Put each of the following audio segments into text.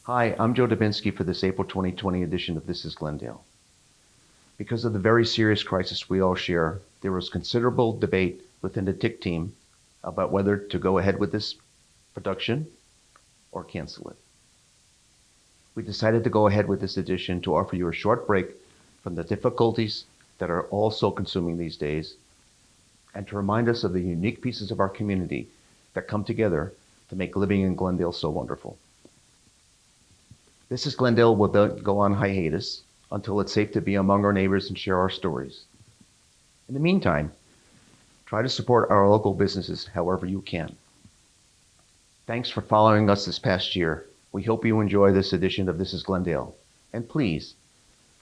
Hi, I'm Joe Dubinsky for this April 2020 edition of This is Glendale. Because of the very serious crisis we all share, there was considerable debate within the TIC team about whether to go ahead with this production or cancel it. We decided to go ahead with this edition to offer you a short break from the difficulties that are all so consuming these days, and to remind us of the unique pieces of our community that come together to make living in Glendale so wonderful. This is Glendale will go on hiatus until it's safe to be among our neighbors and share our stories. In the meantime, try to support our local businesses however you can. Thanks for following us this past year. We hope you enjoy this edition of This is Glendale. And please,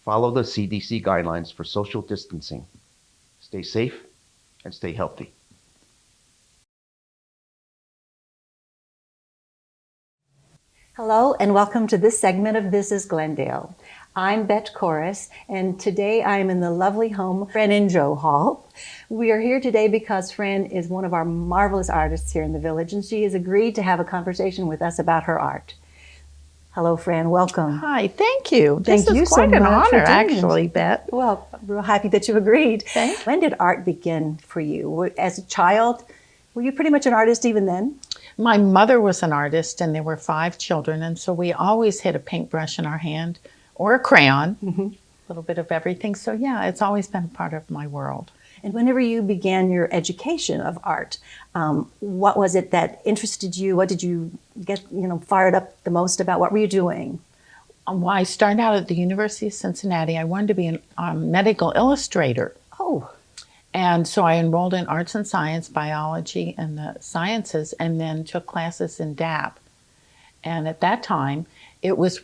follow the CDC guidelines for social distancing. Stay safe and stay healthy. Hello and welcome to this segment of This is Glendale. I'm Beth Chorus, and today I am in the lovely home of Fran and Joe Hall. We are here today because Fran is one of our marvelous artists here in the village, and she has agreed to have a conversation with us about her art. Hello, Fran. Welcome. Hi. Thank you. Thank you so much. Quite an honor, this. actually, Beth. Well, I'm real happy that you agreed. Thank you. When did art begin for you? As a child, were you pretty much an artist even then? My mother was an artist, and there were 5 children, and so we always had a paintbrush in our hand or a crayon, a little bit of everything. So yeah, it's always been part of my world. And whenever you began your education of art, what was it that interested you? What did you get, fired up the most about? What were you doing? Well, I started out at the University of Cincinnati. I wanted to be a medical illustrator. Oh. And so I enrolled in arts and science, biology, and the sciences, and then took classes in DAP. And at that time, it was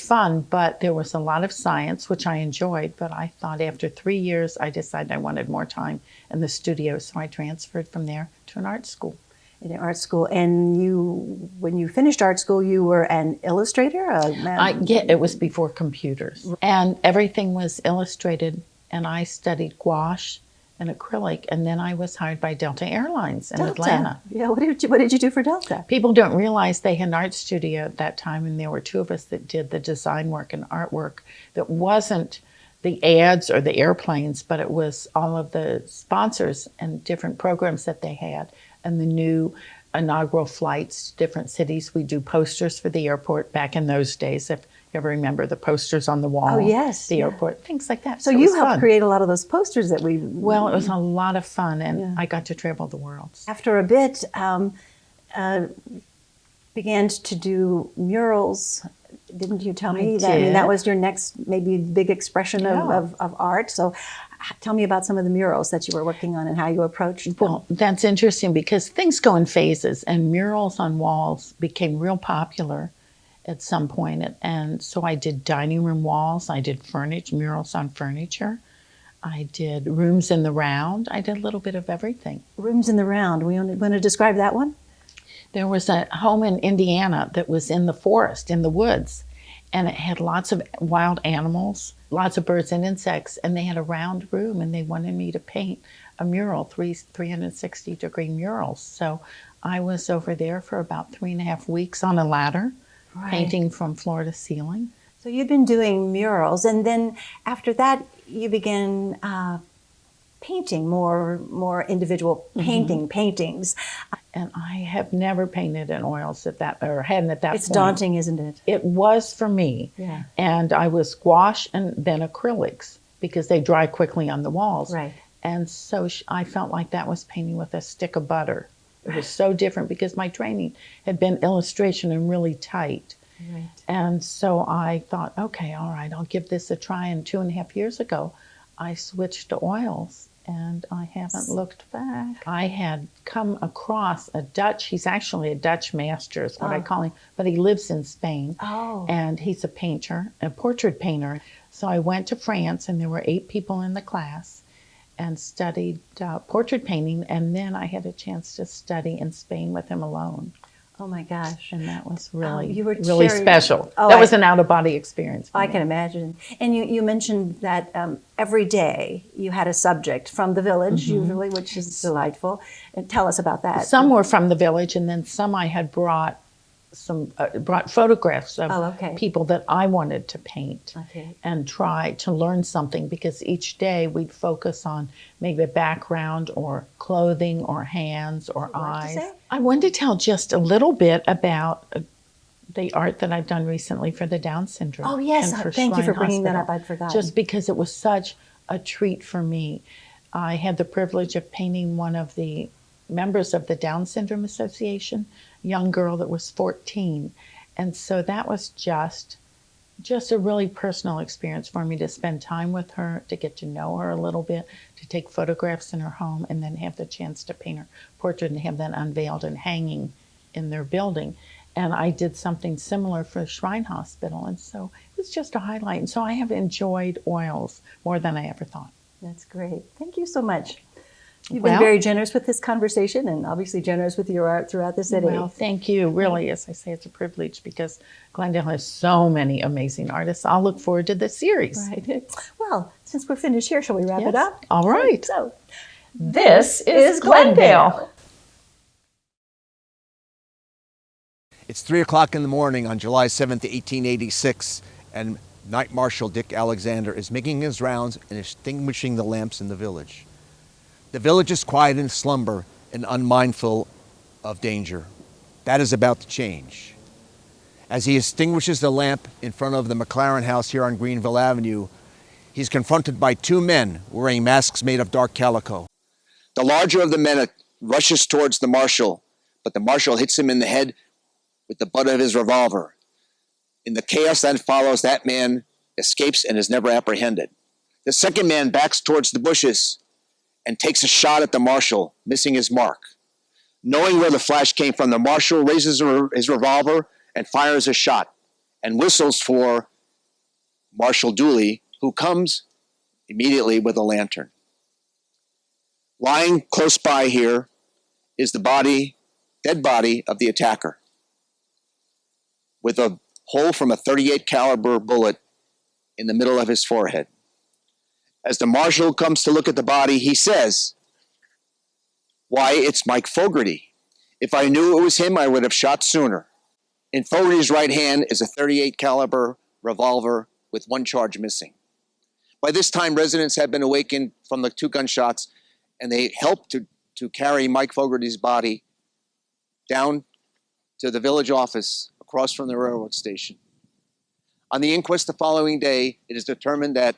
fun, but there was a lot of science, which I enjoyed. But I thought after 3 years, I decided I wanted more time in the studio. So I transferred from there to an art school. In art school. And when you finished art school, you were an illustrator? It was before computers. And everything was illustrated. And I studied gouache and acrylic, and then I was hired by Delta Airlines in Atlanta. Yeah, what did you do for Delta? People don't realize they had an art studio at that time, and there were 2 of us that did the design work and artwork that wasn't the ads or the airplanes, but it was all of the sponsors and different programs that they had, and the new inaugural flights to different cities. We do posters for the airport back in those days, if you ever remember the posters on the wall. Oh, yes. The airport, things like that. So you helped create a lot of those posters that we... Well, it was a lot of fun, and I got to travel the world. After a bit, began to do murals. Didn't you tell me that? I mean, that was your next maybe big expression of art. So tell me about some of the murals that you were working on and how you approached them. Well, that's interesting because things go in phases, and murals on walls became real popular at some point. And so I did dining room walls, I did murals on furniture, I did rooms in the round, I did a little bit of everything. Rooms in the round, we want to describe that one? There was a home in Indiana that was in the forest, in the woods, and it had lots of wild animals, lots of birds and insects, and they had a round room, and they wanted me to paint a mural, 360-degree murals. So I was over there for about 3.5 weeks on a ladder, painting from floor to ceiling. So you'd been doing murals, and then after that, you began painting more individual paintings. And I have never painted in oils hadn't at that point. It's daunting, isn't it? It was for me. Yeah. And I was gouache and then acrylics because they dry quickly on the walls. Right. And so I felt like that was painting with a stick of butter. It was so different because my training had been illustration and really tight. Right. And so I thought, okay, all right, I'll give this a try. And 2.5 years ago, I switched to oils, and I haven't looked back. I had come across he's actually a Dutch master is what I call him, but he lives in Spain. Oh. And he's a painter, a portrait painter. So I went to France, and there were 8 people in the class, and studied portrait painting, and then I had a chance to study in Spain with him alone. Oh my gosh. And that was really Oh, special. That was an out-of-body experience. I can imagine. And you mentioned that every day you had a subject from the village, usually, which is delightful. And tell us about that. Some were from the village, and then some I had brought brought photographs of Oh, okay. people that I wanted to paint Okay. and try to learn something, because each day we'd focus on maybe a background or clothing or hands or What did you eyes. say? I wanted to tell just a little bit about the art that I've done recently for the Down syndrome. Oh, yes. and for Thank you Shrine for bringing that Hospital, up. I'd forgotten. Just because it was such a treat for me. I had the privilege of painting one of the members of the Down Syndrome Association, a young girl that was 14. And so that was just a really personal experience for me, to spend time with her, to get to know her a little bit, to take photographs in her home, and then have the chance to paint her portrait and have that unveiled and hanging in their building. And I did something similar for Shrine Hospital. And so it was just a highlight. And so I have enjoyed oils more than I ever thought. That's great. Thank you so much. You've Well- been very generous with this conversation, and obviously generous with your art throughout the city. Well, thank you. Really, as I say, it's a privilege, because Glendale has so many amazing artists. I'll look forward to the series. Right. Well, since we're finished here, shall we wrap it Yes. up? All right. So, This is Glendale. It's 3 o'clock in the morning on July 7th, 1886, and Night Marshal Dick Alexander is making his rounds and extinguishing the lamps in the village. The village is quiet in slumber and unmindful of danger. That is about to change. As he extinguishes the lamp in front of the McLaren house here on Greenville Avenue, he's confronted by two men wearing masks made of dark calico. The larger of the men rushes towards the marshal, but the marshal hits him in the head with the butt of his revolver. In the chaos that follows, that man escapes and is never apprehended. The second man backs towards the bushes and takes a shot at the marshal, missing his mark. Knowing where the flash came from, the marshal raises his revolver and fires a shot and whistles for Marshal Dooley, who comes immediately with a lantern. Lying close by here is the dead body of the attacker, with a hole from a .38 caliber bullet in the middle of his forehead. As the marshal comes to look at the body, he says, "Why, it's Mike Fogarty. If I knew it was him, I would have shot sooner." In Fogarty's right hand is a .38 caliber revolver with one charge missing. By this time, residents had been awakened from the two gunshots, and they helped to carry Mike Fogarty's body down to the village office across from the railroad station. On the inquest the following day, it is determined that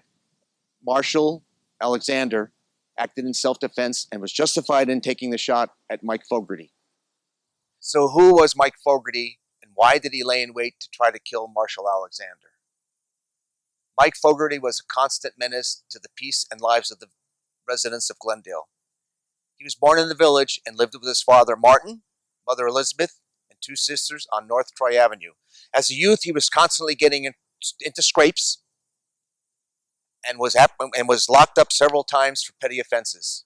Marshal Alexander acted in self-defense and was justified in taking the shot at Mike Fogarty. So who was Mike Fogarty, and why did he lay in wait to try to kill Marshal Alexander? Mike Fogarty was a constant menace to the peace and lives of the residents of Glendale. He was born in the village and lived with his father Martin, mother Elizabeth, and two sisters on North Troy Avenue. As a youth, he was constantly getting into scrapes and was locked up several times for petty offenses.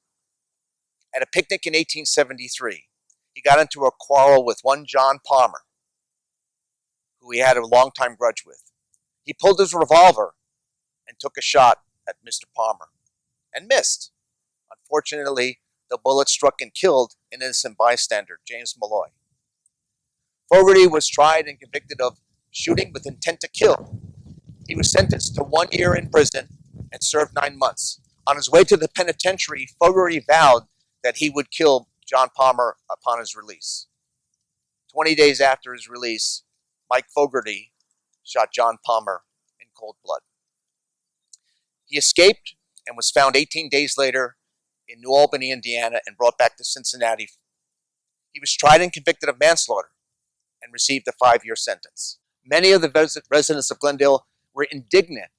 At a picnic in 1873, he got into a quarrel with one John Palmer, who he had a long-time grudge with. He pulled his revolver and took a shot at Mr. Palmer and missed. Unfortunately, the bullet struck and killed an innocent bystander, James Malloy. Fogarty was tried and convicted of shooting with intent to kill. He was sentenced to 1 year in prison and served 9 months. On his way to the penitentiary, Fogarty vowed that he would kill John Palmer upon his release. 20 days after his release, Mike Fogarty shot John Palmer in cold blood. He escaped and was found 18 days later in New Albany, Indiana, and brought back to Cincinnati. He was tried and convicted of manslaughter and received a 5-year sentence. Many of the residents of Glendale were indignant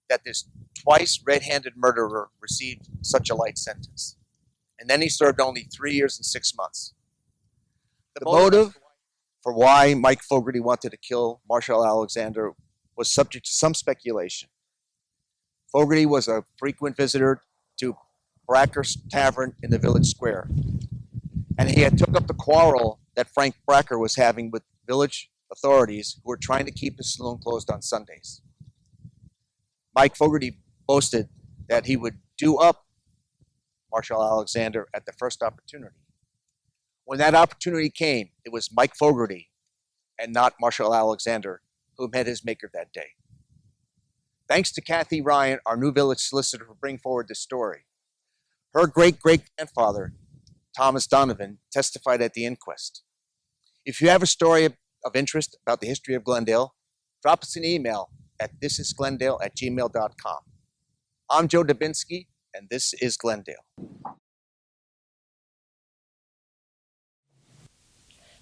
that this twice red-handed murderer received such a light sentence. And then he served only 3 years and 6 months. The motive for why Mike Fogarty wanted to kill Marshal Alexander was subject to some speculation. Fogarty was a frequent visitor to Bracker's Tavern in the village square, and he had took up the quarrel that Frank Bracker was having with village authorities who were trying to keep his saloon closed on Sundays. Mike Fogarty boasted that he would do up Marshal Alexander at the first opportunity. When that opportunity came, it was Mike Fogarty and not Marshall Alexander, who met his maker that day. Thanks to Kathy Ryan, our new village solicitor, for bringing forward this story. Her great-great-grandfather, Thomas Donovan, testified at the inquest. If you have a story of interest about the history of Glendale, drop us an email at thisisglendale@gmail.com. I'm Joe Dubinsky, and this is Glendale.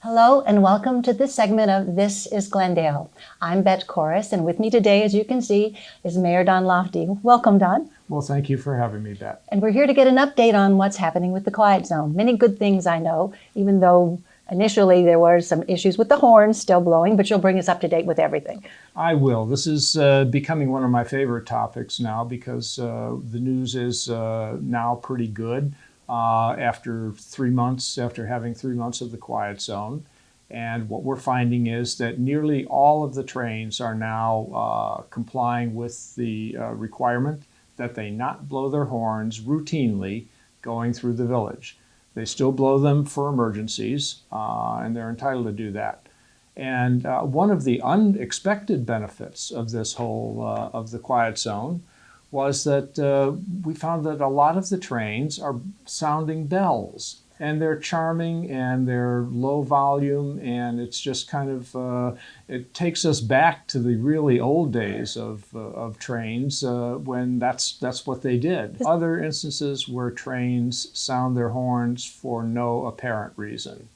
Hello and welcome to this segment of This is Glendale. I'm Beth Chorus, and with me today, as you can see, is Mayor Don Lofty. Welcome, Don. Well, thank you for having me, Beth. And we're here to get an update on what's happening with the Quiet Zone. Many good things, I know, even though initially there were some issues with the horns still blowing, but you'll bring us up to date with everything. I will. This is becoming one of my favorite topics now because the news is now pretty good after having 3 months of the Quiet Zone. And what we're finding is that nearly all of the trains are now complying with the requirement that they not blow their horns routinely going through the village. They still blow them for emergencies, and they're entitled to do that. And one of the unexpected benefits of this whole of the Quiet Zone was that we found that a lot of the trains are sounding bells, and they're charming and they're low volume, and it's just kind of it takes us back to the really old days of trains when that's what they did. Other instances where trains sound their horns for no apparent reason.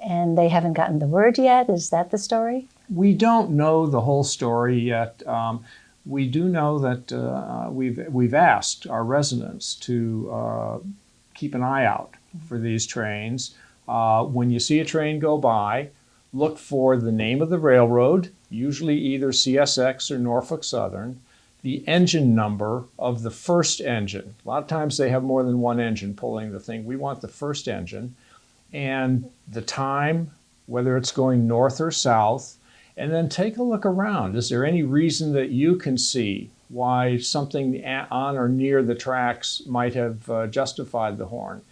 And they haven't gotten the word yet? Is that the story? We don't know the whole story yet. We do know that we've asked our residents to keep an eye out for these trains. When you see a train go by, look for the name of the railroad, usually either CSX or Norfolk Southern, the engine number of the first engine. A lot of times they have more than one engine pulling the thing. We want the first engine, and the time, whether it's going north or south, and then take a look around. Is there any reason that you can see why something on or near the tracks might have justified the horn?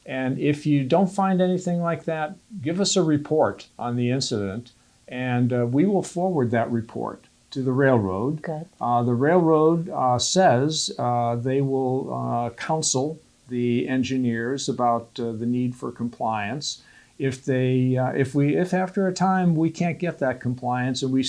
And if you don't find anything like that, give us a report on the incident, and we will forward that report to the railroad. Good. The railroad says they will counsel the engineers about the need for compliance. If after a time we can't get that compliance and we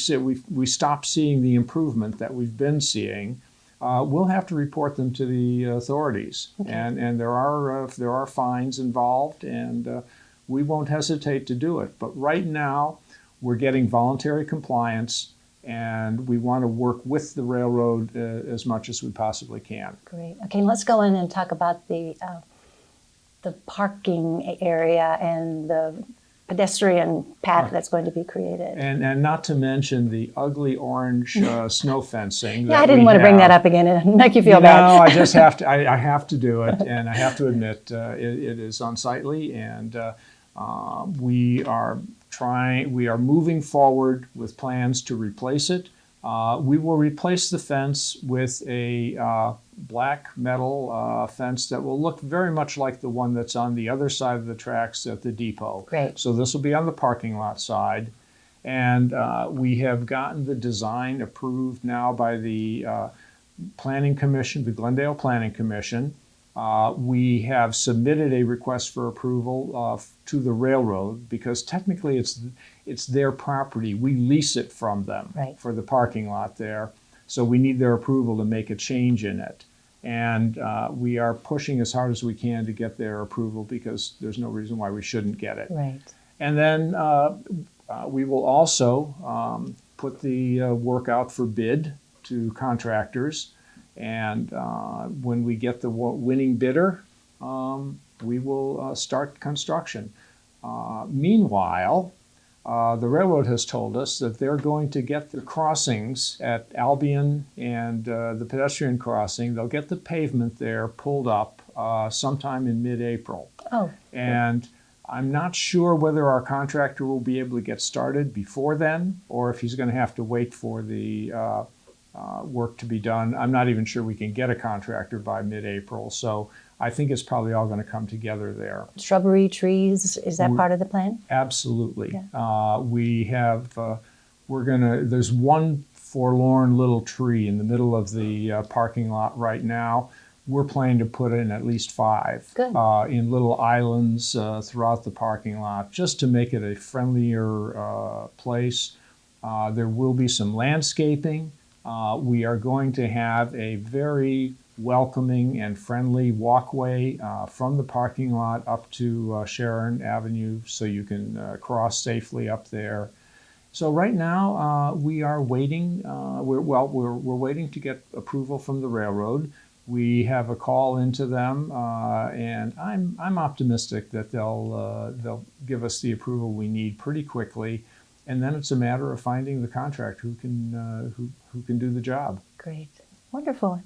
stop seeing the improvement that we've been seeing, we'll have to report them to the authorities. Okay. And there are fines involved, and we won't hesitate to do it. But right now we're getting voluntary compliance, and we want to work with the railroad as much as we possibly can. Great. Okay, let's go in and talk about the parking area and the pedestrian path that's going to be created. And not to mention the ugly orange snow fencing. Yeah, I didn't want to bring that up again and make you feel bad. No, I just have to. I have to do it, and I have to admit it is unsightly, and we are moving forward with plans to replace it. We will replace the fence with a black metal fence that will look very much like the one that's on the other side of the tracks at the depot. Great. So this will be on the parking lot side. And we have gotten the design approved now by the Planning Commission, the Glendale Planning Commission. We have submitted a request for approval to the railroad because technically it's their property. We lease it from them for the parking lot there. So we need their approval to make a change in it. And we are pushing as hard as we can to get their approval because there's no reason why we shouldn't get it. Right. And then we will also put the work out for bid to contractors. And when we get the winning bidder, we will start construction. Meanwhile, the railroad has told us that they're going to get the crossings at Albion and the pedestrian crossing. They'll get the pavement there pulled up sometime in mid-April. Oh. And I'm not sure whether our contractor will be able to get started before then, or if he's going to have to wait for the work to be done. I'm not even sure we can get a contractor by mid-April, so I think it's probably all going to come together there. Shrubbery, trees, is that part of the plan? Absolutely. Yeah. We have, there's one forlorn little tree in the middle of the parking lot right now. We're planning to put in at least 5 in little islands throughout the parking lot, just to make it a friendlier place. There will be some landscaping. We are going to have a very welcoming and friendly walkway from the parking lot up to Sharon Avenue, so you can cross safely up there. So right now we are waiting. We're waiting to get approval from the railroad. We have a call into them, and I'm optimistic that they'll give us the approval we need pretty quickly, and then it's a matter of finding the contractor who can do the job. Great, wonderful.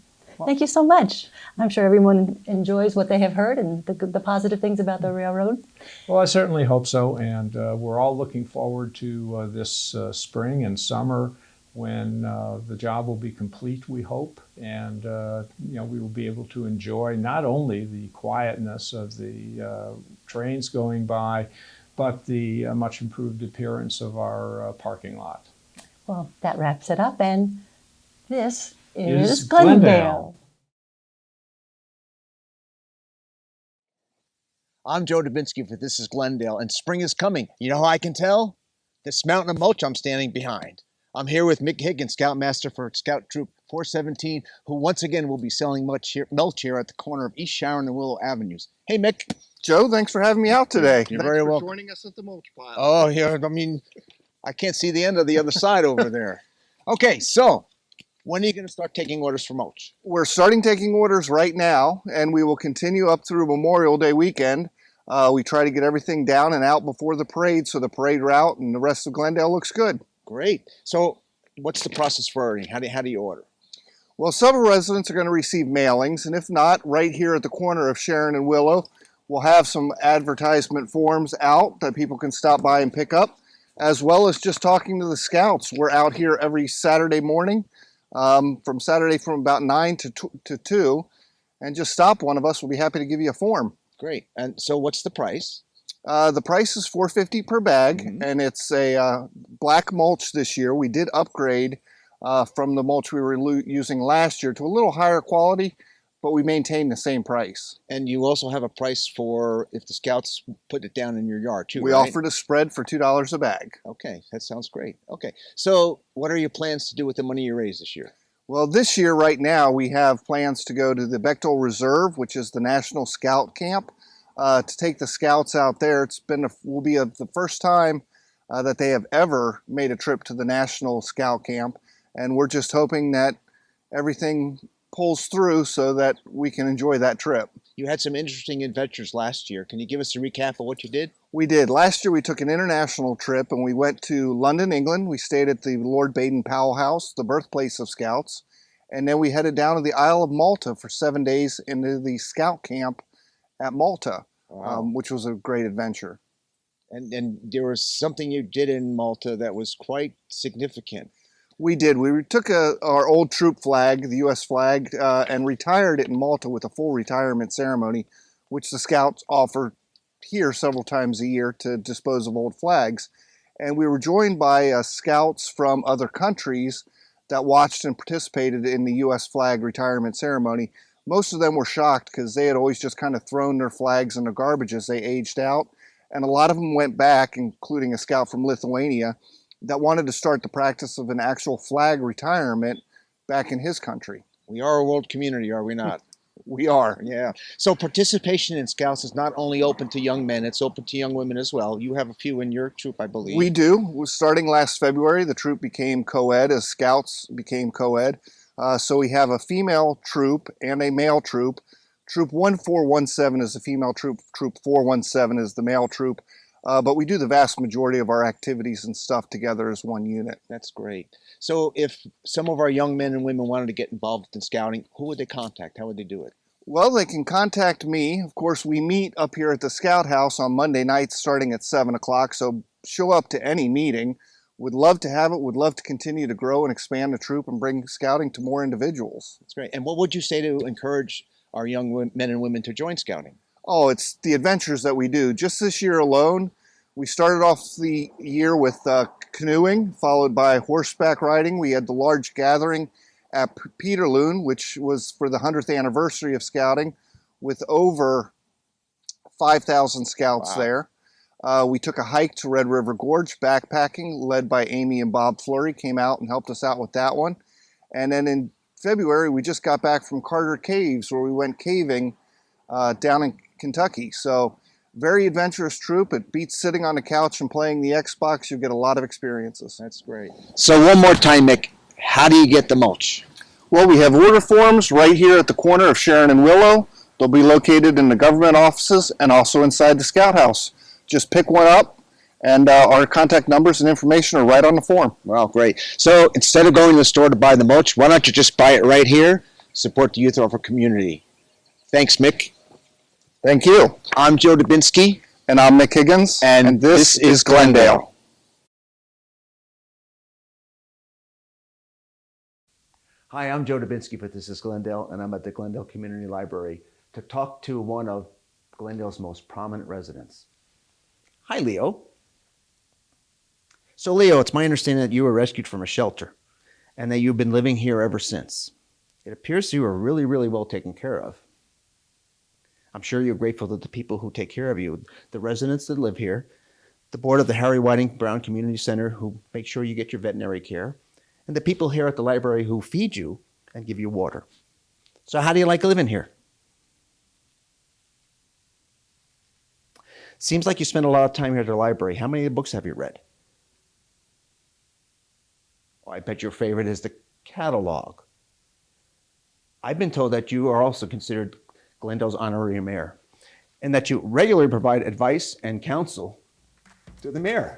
Thank you so much. I'm sure everyone enjoys what they have heard and the positive things about the railroad. Well, I certainly hope so, and we're all looking forward to this spring and summer when the job will be complete, we hope, and we will be able to enjoy not only the quietness of the trains going by, but the much improved appearance of our parking lot. Well, that wraps it up, and this Is is Glendale. I'm Joe Dubinsky for This is Glendale, and spring is coming. You know how I can tell? This mountain of mulch I'm standing behind. I'm here with Mick Higgins, Scoutmaster for Scout Troop 417, who once again will be selling mulch here at the corner of East Sharon and Willow Avenues. Hey, Mick. Joe, thanks for having me out today. You're very welcome. Joining us at the mulch pile. Oh, yeah, I mean, I can't see the end of the other side over there. Okay, so when are you going to start taking orders for mulch? We're starting taking orders right now, and we will continue up through Memorial Day weekend. We try to get everything down and out before the parade, so the parade route and the rest of Glendale looks good. Great. So what's the process for ordering? How do you order? Well, several residents are going to receive mailings, and if not, right here at the corner of Sharon and Willow, we'll have some advertisement forms out that people can stop by and pick up, as well as just talking to the scouts. We're out here every Saturday morning, from about 9 to 2, and just stop one of us. We'll be happy to give you a form. Great. And so what's the price? The price is $4.50 per bag, and it's a black mulch this year. We did upgrade from the mulch we were using last year to a little higher quality, but we maintained the same price. And you also have a price for if the scouts put it down in your yard too, We right? offered a spread for $2 a bag. Okay, that sounds great. Okay, so what are your plans to do with the money you raised this year? Well, this year, right now, we have plans to go to the Bechtel Reserve, which is the National Scout Camp, to take the scouts out there. Will be the first time that they have ever made a trip to the National Scout Camp, and we're just hoping that everything pulls through so that we can enjoy that trip. You had some interesting adventures last year. Can you give us a recap of what you did? We did. Last year we took an international trip and we went to London, England. We stayed at the Lord Baden-Powell House, the birthplace of Scouts. And then we headed down to the Isle of Malta for 7 days into the Scout camp at Malta, which was a great adventure. And there was something you did in Malta that was quite significant. We did. We took our old troop flag, the U.S. flag, and retired it in Malta with a full retirement ceremony, which the Scouts offer here several times a year to dispose of old flags. And we were joined by Scouts from other countries that watched and participated in the U.S. flag retirement ceremony. Most of them were shocked because they had always just kind of thrown their flags in the garbage as they aged out. And a lot of them went back, including a Scout from Lithuania, that wanted to start the practice of an actual flag retirement back in his country. We are a world community, are we not? We are. Yeah. So participation in Scouts is not only open to young men, it's open to young women as well. You have a few in your troop, I believe. We do. Starting last February, the troop became co-ed as Scouts became co-ed. So we have a female troop and a male troop. Troop 1417 is the female troop. Troop 417 is the male troop. But we do the vast majority of our activities and stuff together as one unit. That's great. So if some of our young men and women wanted to get involved in scouting, who would they contact? How would they do it? Well, they can contact me. Of course, we meet up here at the Scout House on Monday nights starting at 7 o'clock, so show up to any meeting. Would love to have it, would love to continue to grow and expand the troop and bring scouting to more individuals. That's great. And what would you say to encourage our young men and women to join scouting? Oh, it's the adventures that we do. Just this year alone, we started off the year with canoeing, followed by horseback riding. We had the large gathering at Peterloon, which was for the 100th anniversary of scouting, with over 5,000 scouts there. We took a hike to Red River Gorge, backpacking, led by Amy and Bob Fleury, came out and helped us out with that one. And then in February, we just got back from Carter Caves, where we went caving down in Kentucky. So very adventurous troop. It beats sitting on the couch and playing the Xbox. You get a lot of experiences. That's great. So one more time, Mick, how do you get the mulch? Well, we have order forms right here at the corner of Sharon and Willow. They'll be located in the government offices and also inside the Scout House. Just pick one up, and our contact numbers and information are right on the form. Well, great. So instead of going to the store to buy the mulch, why don't you just buy it right here? Support the youth of our community. Thanks, Mick. Thank you. I'm Joe Dubinsky. And I'm Mick Higgins. And this is Glendale. Hi, I'm Joe Dubinsky, but this is Glendale, and I'm at the Glendale Community Library to talk to one of Glendale's most prominent residents. Hi, Leo. So, Leo, it's my understanding that you were rescued from a shelter and that you've been living here ever since. It appears you were really, really well taken care of. I'm sure you're grateful to the people who take care of you, the residents that live here, the board of the Harry Whiting Brown Community Center who make sure you get your veterinary care, and the people here at the library who feed you and give you water. So how do you like living here? Seems like you spend a lot of time here at the library. How many books have you read? Oh, I bet your favorite is the catalog. I've been told that you are also considered Glendale's honorary mayor, and that you regularly provide advice and counsel to the mayor.